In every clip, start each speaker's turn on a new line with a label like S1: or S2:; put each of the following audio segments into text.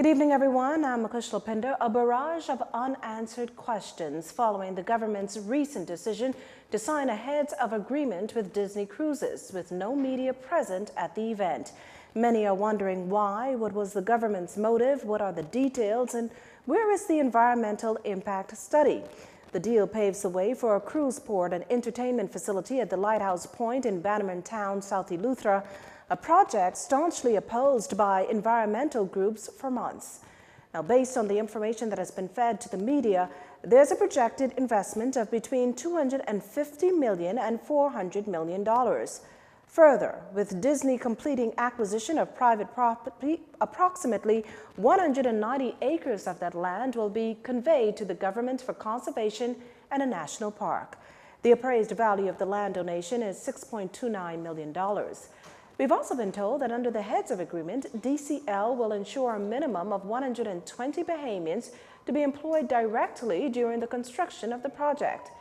S1: Good evening, everyone. I'm Makush Lopinder. A barrage of unanswered questions following the government's recent decision to sign a heads of agreement with Disney Cruises, with no media present at the event. Many are wondering why, what was the government's motive, what are the details, and where is the environmental impact study? The deal paves the way for a cruise port and entertainment facility at the Lighthouse Point in Bannerman Town, South Eleuthera, a project staunchly opposed by environmental groups for months. Now, based on the information that has been fed to the media, there's a projected investment of between $250 million and $400 million. Further, with Disney completing acquisition of private property, approximately 190 acres of that land will be conveyed to the government for conservation and a national park. The appraised value of the land donation is $6.29 million. We've also been told that under the heads of agreement, DCL will ensure a minimum of 120 Bahamians to be employed directly during the construction of the project.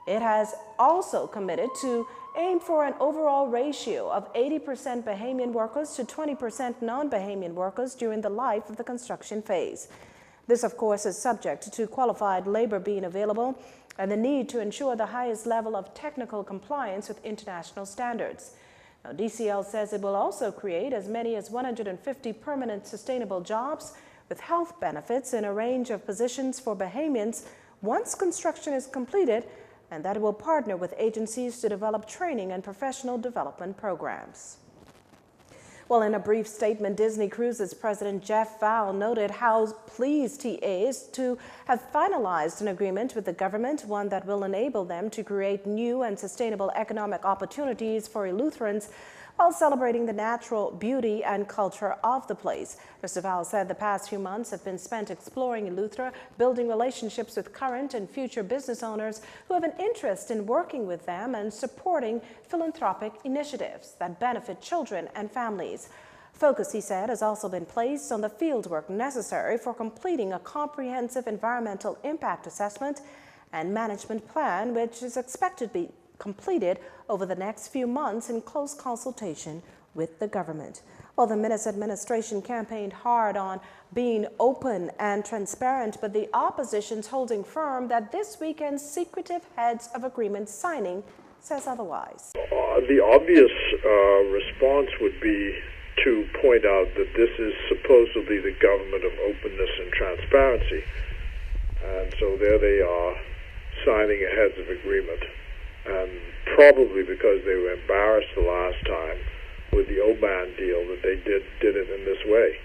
S1: It has also committed to aim for an overall ratio of 80% Bahamian workers to 20% non-Bahamian workers during the life of the construction phase. This, of course, is subject to qualified labor being available and the need to ensure the highest level of technical compliance with international standards. Now, DCL says it will also create as many as 150 permanent sustainable jobs with health benefits in a range of positions for Bahamians once construction is completed, and that it will partner with agencies to develop training and professional development programs. Well, in a brief statement, Disney Cruises President Jeff Fowl noted how pleased he is to have finalized an agreement with the government, one that will enable them to create new and sustainable economic opportunities for Eleutherans while celebrating the natural beauty and culture of the place. Mr. Fowl said the past few months have been spent exploring Eleuthera, building relationships with current and future business owners who have an interest in working with them and supporting philanthropic initiatives that benefit children and families. Focus, he said, has also been placed on the fieldwork necessary for completing a comprehensive environmental impact assessment and management plan, which is expected to be completed over the next few months in close consultation with the government. Well, the Minnis administration campaigned hard on being open and transparent, but the opposition's holding firm that this weekend's secretive heads of agreement signing says otherwise.
S2: The obvious response would be to point out that this is supposedly the government of openness and transparency. And so there they are, signing a heads of agreement. And probably because they were embarrassed the last time with the OBAN deal that they did it in this way.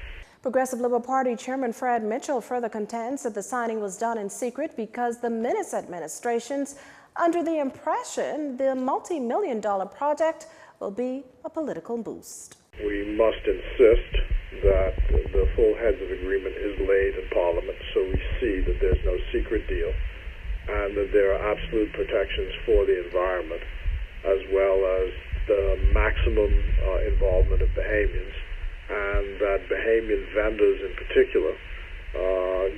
S1: Progressive Liberal Party Chairman Fred Mitchell further contends that the signing was done in secret because the Minnis administration's under the impression the multi-million-dollar project will be a political boost.
S2: We must insist that the full heads of agreement is laid in Parliament so we see that there's no secret deal, and that there are absolute protections for the environment, as well as the maximum involvement of Bahamians, and that Bahamian vendors in particular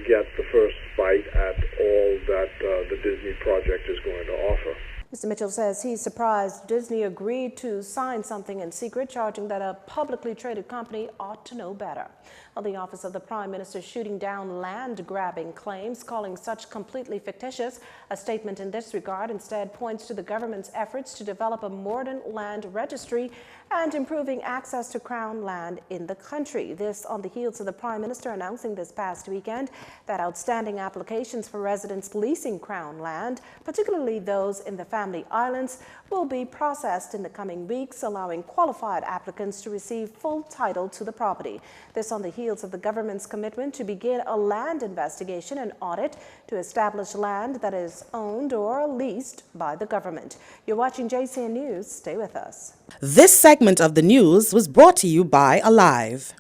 S2: get the first bite at all that the Disney project is going to offer.
S1: Mr. Mitchell says he's surprised Disney agreed to sign something in secret, charging that a publicly traded company ought to know better. Well, the Office of the Prime Minister shooting down land-grabbing claims, calling such completely fictitious. A statement in this regard instead points to the government's efforts to develop a modern land registry and improving access to Crown land in the country. This on the heels of the Prime Minister announcing this past weekend that outstanding applications for residents leasing Crown land, particularly those in the Family Islands, will be processed in the coming weeks, allowing qualified applicants to receive full title to the property. This on the heels of the government's commitment to begin a land investigation and audit to establish land that is owned or leased by the government. You're watching JCN News. Stay with us.
S3: This segment of the news was brought to you by Alive.